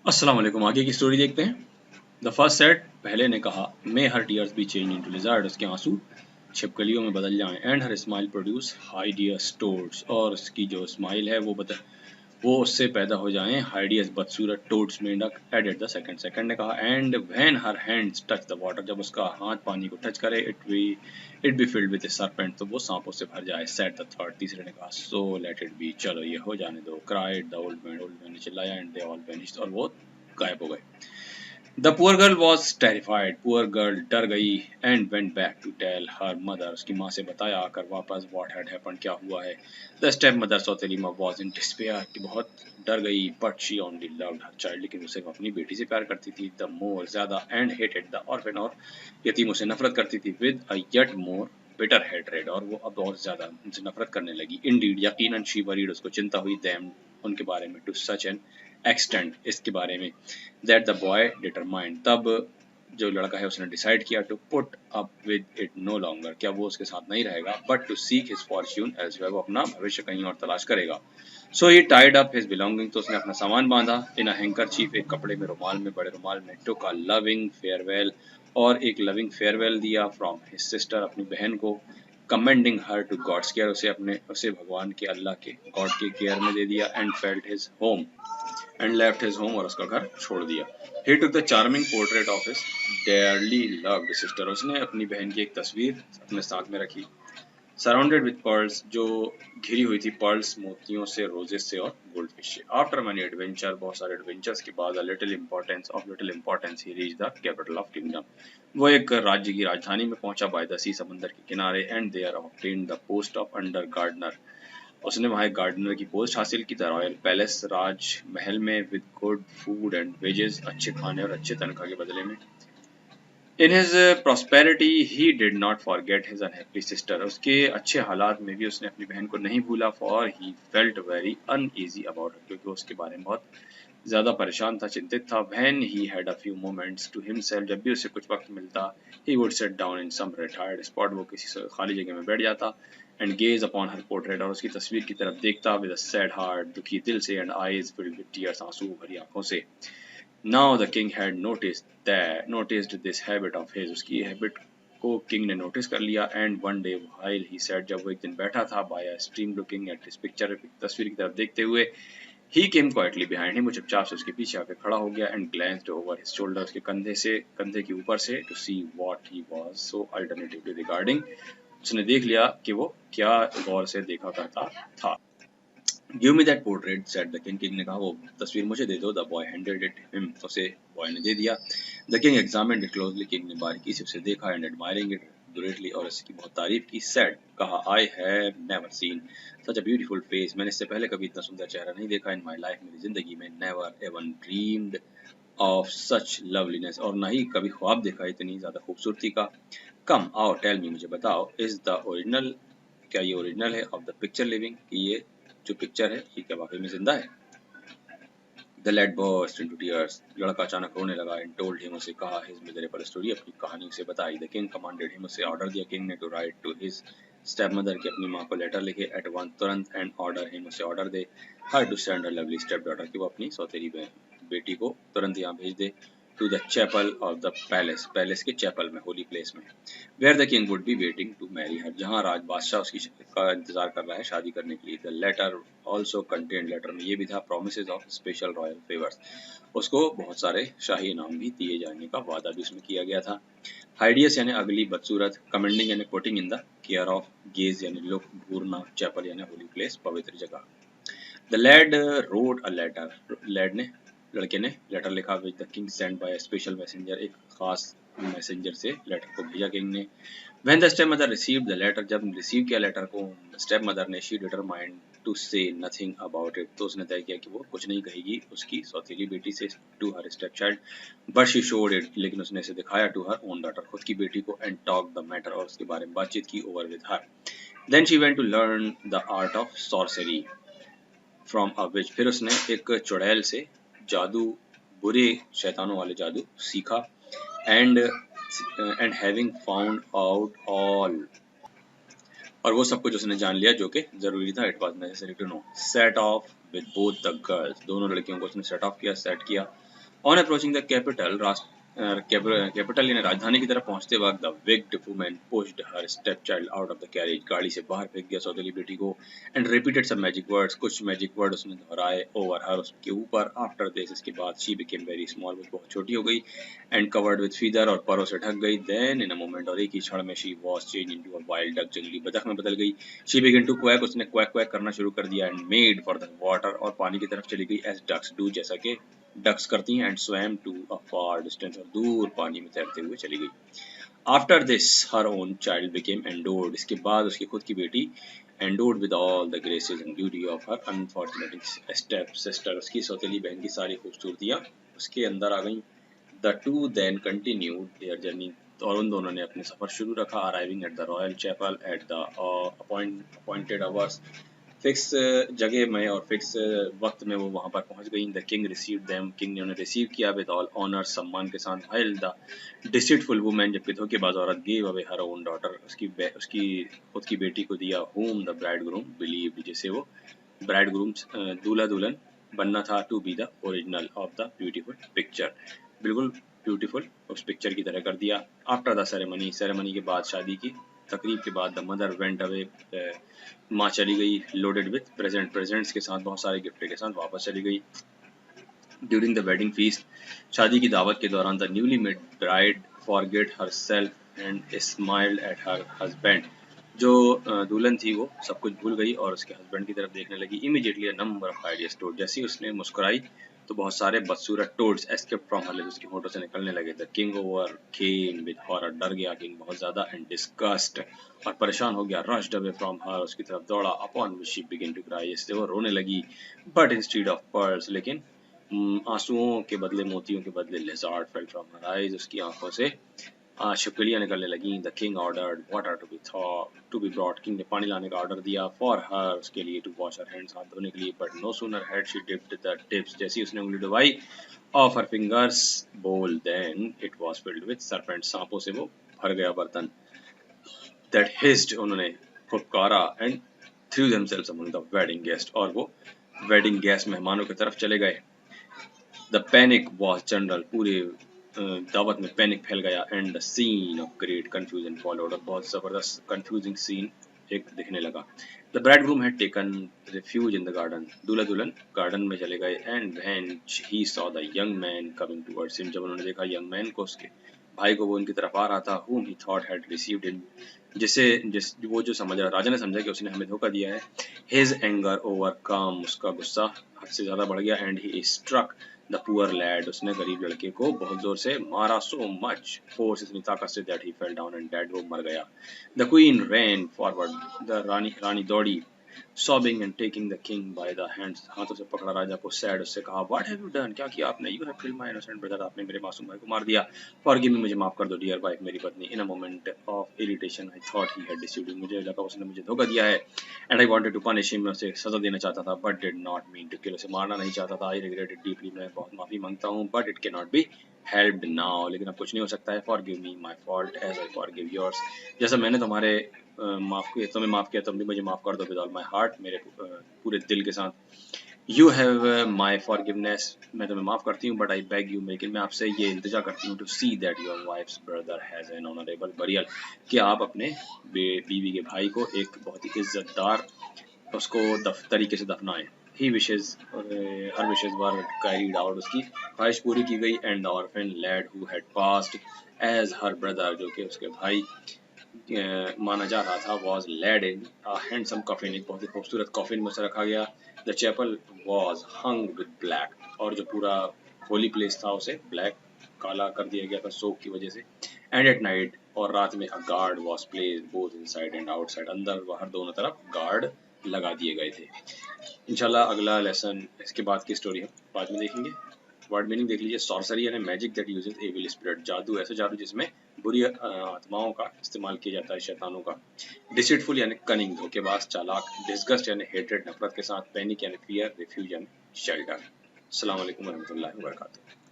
अस्सलाम वालेकुम। आगे की स्टोरी देखते हैं। द फर्स्ट सेट, पहले ने कहा, may her tears be change into lizard, उसके आंसू छिपकलियों में बदल जाएं, and her smile produce hideous toads, और उसकी जो स्माइल है वो उससे पैदा हो जाएं हाइडियस बदसूरत टोड्स मेंढक। एडेड द सेकंड, सेकंड ने कहा, and when her hands touch the water, जब उसका हाथ पानी को टच करे, it be filled with serpent, तो वो सांपों से भर जाए। सेड द थर्ड, तीसरे ने कहा, सो लेट इट बी, चलो ये हो जाने दो। Cried the old man, old man ने चिल्लाया, एंड दे ऑल वेनिश्ड, और वो गायब हो गए। The poor girl was terrified, poor girl डर गई, and went back to tell her mother, उसकी माँ से बताया आकर वापस व्हाट हैड हैपेंड, क्या हुआ है। द स्टेप मदर सौतेली माँ वॉज इन डिस्पेयर, कि बहुत डर गई, but she only loved her child, लेकिन उसे अपनी बेटी से प्यार करती थी, द मोर ज्यादा, एंड हेटेड द ऑर्फन, और यतीमों से नफरत करती थी, with a yet more bitter hatred, और वो अब और ज्यादा उनसे नफरत करने लगी। इंडीड, यकीनन, शी वरीड, उसको चिंता हुई, देम, उनके बारे में, टू सच एन एक्सटेंड, इसके बारे में, दैट द बॉय डिटरमाइंड, तब जो लड़का है उसने डिसाइड किया, to put up with it no longer, क्या वो उसके साथ नहीं रहेगा, but to seek his fortune elsewhere, वो अपना भविष्य कहीं और तलाश करेगा। So he tied up his belonging, तो उसने अपना सामान बांधा, इन अ हैंकरचीफ, एक कपड़े में, रुमाल में, बड़े रुमाल में, टुक अ लविंग फेयरवेल, और एक लविंग फेयरवेल दिया, फ्रॉम हिज सिस्टर, अपनी बहन को, commending her to God's care, उसे भगवान के, अल्लाह के, गॉड के केयर में दे दिया, and felt his home, and left his home, और उसका घर छोड़ दिया। He took the charming portrait of his dearly loved sister, उसने अपनी बहन की एक तस्वीर अपने साथ में रखी, सराउंडेड विद पर्ल्स, जो घिरी हुई थी पर्ल्स, मोतियों से, रोजेस से, और गोल्ड फिश से। आफ्टर मनी एडवेंचर, बहुत सारे एडवेंचर्स के बाद, little importance, he reach the capital of kingdom, वो एक राज्य की राजधानी में पहुंचा, बाय द सी, समंदर के किनारे, and there obtained the post of under gardener, उसने वहां एक गार्डनर की पोस्ट हासिल की, द रॉयल पैलेस, राज महल में, with good food and wages, अच्छे खाने और अच्छे तनख्वाह के बदले में। In his prosperity he did not forget his unhappy sister, उसके अच्छे हालात में भी उसने अपनी बहन को नहीं भूला, for he felt very uneasy about her, क्योंकि उसके बारे में बहुत ज्यादा परेशान था, चिंतित था। When he had a few moments to himself, जब भी उसे कुछ वक्त मिलता, he would sit down in some retired spot, वो किसी खाली जगह में बैठ जाता, and gaze upon her portrait, और उसकी तस्वीर की तरफ देखता, विद अ सैड हार्ट, दुखी दिल से, and eyes filled with tears, आंसू भरी आंखों से। Now the king had noticed this habit of his, उसकी हैबिट को किंग ने नोटिस कर लिया, and one day while he sat, जब वो एक दिन बैठा था, by a stream looking at his picture, तस्वीर की तरफ देखते हुए, he came quietly behind him, वो चुपचाप से उसके पीछे आके खड़ा हो गया, and glanced over his shoulder, उसके कंधे के ऊपर से, to see what he was so alternatively regarding, उसने देख लिया कि वो क्या गौर से देखा करता था। Give me that portrait, said the king, king ने कहा, वो तस्वीर मुझे दे दो। The boy handed it him, उसे बॉय ने दे दिया। The king examined it closely, king ने बारीकी से उसे देखा, एंड एडमायरिंग इट ग्रेटली, और इसकी बहुत तारीफ की। सेड, कहा, I have never seen such a beautiful face, मैंने इससे पहले कभी इतना सुंदर चेहरा नहीं देखा, इन माई लाइफ, मेरी जिंदगी में, never even dreamed of such loveliness, और ना ही कभी ख्वाब देखा इतनी ज्यादा खूबसूरती का। कम, आओ, टेल मी, मुझे बताओ, इज द ओरिजिनल, क्या ये ओरिजिनल है, ऑफ द पिक्चर लिविंग, कि ये जो पिक्चर है ये क्या वाकई में जिंदा है। The lad burst into tears, लड़का अचानक रोने लगा, एंड टोल्ड हिम, उसे कहा, हिज मिजरेबल स्टोरी, अपनी कहानी उसे बताई। द किंग कमांडेड हिम, उसे ऑर्डर दिया किंग ने, to write to his stepmother, की अपनी माँ को लेटर लिखे, एट वन, तुरंत, एंड ऑर्डर हिम, उसे ऑर्डर दे, her to send her lovely stepdaughter, की वो अपनी सौतेली बेटी को तुरंत यहाँ भेज दे, to the chapel of the palace, palace के चैपल में, होली प्लेस में, where the king would be waiting to marry her, जहाँ राज बादशाह उसकी का इंतजार कर रहा है शादी करने के लिए। The letter also contain, letter में ये भी था, promise of special royal favours, उसको बहुत सारे शाही इनाम भी दिए जाने का वादा भी उसमें किया गया था। हाइडियस यानी अगली, बदसूरत, कमेंडिंग यानी putting in the care of, gaze यानी लुक, घूरना, चैपल यानी होली प्लेस, पवित्र जगह। The lad wrote a letter, lad ने, लड़के ने लेटर लिखा, with the king send by special messenger, एक खास मैसेंजर से लेटर को भेजा किंग ने। When the step mother received the letter, जब रिसीव किया लेटर को स्टेप मदर ने, she determined to say nothing about it, तो उसने तय किया कि वो कुछ नहीं कहेगी उसकी सौतेली बेटी से, to her step child, but she showed it, लेकिन उसने इसे दिखाया, टू हर ओन डॉटर, खुद की बेटी को, एंड टॉक द मैटर, और उसके बारे में बातचीत की, over with her. Then she went to learn the art of sorcery from a witch, फिर उसने एक चुड़ैल से जादू, बुरे शैतानों वाले जादू सीखा, एंड हैविंग फाउंड आउट और वो सब कुछ उसने जान लिया जो कि जरूरी था। It was necessary to know. Set off with both the girls, दोनों लड़कियों को उसने सेट ऑफ किया, सेट किया। On approaching the capital, capital यानी राजधानी की तरफ पहुंचते वक्त the wicked woman pushed her step child out of the carriage, गाड़ी से बाहर फेंक दिया सौतेली बेटी को। And repeated some magic words, कुछ मैजिक वर्ड उसने दोहराए ओवर हर, उसके ऊपर। आफ्टर दिस, इसके बाद शी बिकेम वेरी स्मॉल, वो बहुत छोटी हो गई। एंड कवर्ड विद फीदर, और परों से ढक गई। देन इन अ मोमेंट, और एक ही क्षण में, she was change into a wild duck, जंगली बतख में बदल गई। शी बिगन टू क्वैक, उसने क्वैक क्वैक करना शुरू कर दिया। And made for the water, और पानी की तरफ चली गई। एज डक्स डू, जैसा कि डक्स करती हैं। And swam to a far distance, और दूर पानी में तैरते हुए चली गई। After this her own child became endowed, इसके बाद उसकी खुद की बेटी endowed with all the graces and beauty of her unfortunate step sister, उसकी सौतेली बहन की सारी खूबसूरतियां उसके अंदर आ गई। The two then continued their journey, और उन दोनों ने अपने सफर शुरू रखा। Arriving at the royal chapel at the appointed hours, fix जगह में और फिक्स वक्त में वो वहां पर पहुंच गई। The king receive them, king ने उन्हें रिसीव किया विद ऑल ऑनर, सम्मान के साथ। व्हाइल द डिसीटफुल वुमन, जबकि धोखेबाज औरत give away her own daughter, उसकी खुद की बेटी को दिया। whom द ब्राइडग्रूम बिलीव्ड, जिसे वो ब्राइडग्रूम दूल्हा दुल्हन बनना था। To be the original of the beautiful picture, बिल्कुल ब्यूटीफुल उस पिक्चर की तरह कर दिया। आफ्टर द सेरेमनी, सेरेमनी के बाद, शादी की तकरीब के बाद, द मदर वेंट अवे, माँ चली गई। लोडेड विथ प्रेजेंट्स के साथ, बहुत सारे गिफ्ट के साथ वापस चली गई। ड्यूरिंग द वेडिंग फीस्ट, शादी की दावत के दौरान, the newly made bride forget herself and smiled at her husband, जो दुल्हन थी वो सब कुछ भूल गई और उसके हस्बैंड की तरफ देखने लगी। Immediately a number of hideous toads, जैसे ही उसने मुस्कुराई तो बहुत सारे बदसूरत toads escape from her lips, उसकी होठों से निकलने लगे। The king overcame with horror, डर गया किंग बहुत ज्यादा। एंड डिस्गस्ट, और परेशान हो गया। रश्ड अवे फ्रॉम हर, उसकी तरफ दौड़ा। Upon which she begin to cry, इससे वो रोने लगी। बट इंस्टीड ऑफ पर्ल्स, लेकिन आंसुओं के बदले, मोतियों के बदले, lizard fell from her eyes, उसकी आंखों से छिपकलियां निकलने लगी। The king ordered water to be brought, king ने पानी लाने का ऑर्डर दिया। फॉर हर, उसके लिए। टू वॉश हर हैंड्स, हाथ धोने के लिए। But no sooner had she dipped the tips, जैसी उसने उंगली डुबाई of her fingers bowl, then it was filled with serpent, सांपों से वो भर गया बर्तन। दैट हिस्ड, उन्होंने फुफकारा। And threw themselves among the wedding guest, और वो वेडिंग गेस्ट मेहमानों की तरफ चले गए। द पैनिक वॉज जनरल, पूरे दावत में पैनिक फैल गया। And the scene of great confusion followed, और बहुत जबरदस्त कंफ्यूजिंग सीन एक दिखने लगा। The bridegroom had taken refuge in the garden, दूल्हा दुल्हन गार्डन में चले गए। And when he saw the young man coming towards him, जब उन्होंने देखा यंग मैन को, उसके भाई को, वो उनकी तरफ आ रहा था। whom he thought had received him, वो जो समझ रहा, राजा ने समझा कि उसने हमें धोखा दिया है। his anger overcome, उसका गुस्सा हद से ज्यादा बढ़ गया। and he struck the poor lad, उसने गरीब लड़के को बहुत जोर से मारा। सो मच फोर्स, इतनी ताकत से, that he fell down and dead, वो मर गया। The queen ran forward, the रानी दौड़ी। Sobbing and taking the king by the hands, हाथों से पकड़ा राजा को। सैड, उससे कहा, व्हाट हैव यू डन, क्या किया आपने। You have killed my innocent brother, आपने मेरे मासूम भाई को मार दिया। फॉरगिव मी, मुझे माफ कर दो। डियर वाइफ, मेरी पत्नी। In a moment of irritation I thought he had deceived me, मुझे लगा उसने मुझे धोखा दिया है। And I wanted to punish him, मैं उसे सजा देना चाहता था। But did not mean to kill, उसे मारना नहीं चाहता था। आई रिग्रेट इट डीपली, मैं बहुत माफी मांगता हूँ। But it can not be helped now, लेकिन अब कुछ नहीं हो सकता है। Forgive me my fault as I forgive yours, जैसा मैंने तुम्हारे तुम्हें माफ किया, तुम भी मुझे माफ कर दो। विद ऑल माय हार्ट, मेरे पूरे दिल के साथ। यू हैव माई फॉरगिवनेस, मैं तुम्हें माफ करती हूँ। बट आई बेग यू, लेकिन मैं आपसे ये इल्तिजा करती हूँ, to see that your wife's brother has an honourable burial, कि आप अपने बीवी के भाई को एक बहुत ही इज्जतदार उसको तरीके से दफनाएं। He wishes, her wishes were carried out, उसकी ख्वाहिश पूरी की गई। And the orphan lad who had passed as her brother, जो कि उसके भाई माना जा रहा था, was laid in handsome coffin, एक बहुत ही खूबसूरत कॉफिन में उसे रखा गया। The chapel was hung with black, और जो पूरा होली प्लेस था उसे ब्लैक, काला कर दिया गया था सोक की वजह से। एंड एट नाइट, और रात में, a guard was placed both inside and outside, अंदर बाहर दोनों तरफ गार्ड लगा दिए गए थे। इंशाल्लाह अगला लेसन, इसके बाद की स्टोरी हम बाद में देखेंगे। वर्ड मीनिंग देख लीजिए। सॉर्सरी यानी magic that uses evil spirit, जादू, ऐसे जादू जिसमें बुरी आत्माओं का इस्तेमाल किया जाता है, शैतानों का। डिसीटफुल यानी कनिंग, धोखेबाज, चालाक। डिस्गस्ट यानी हेट्रेड, नफरत के साथ। पैनिक यानी फियर। रिफ्यूज यानी शेल्टर। अस्सलाम वालेकुम रहमतुल्लाहि व बरकातुहू।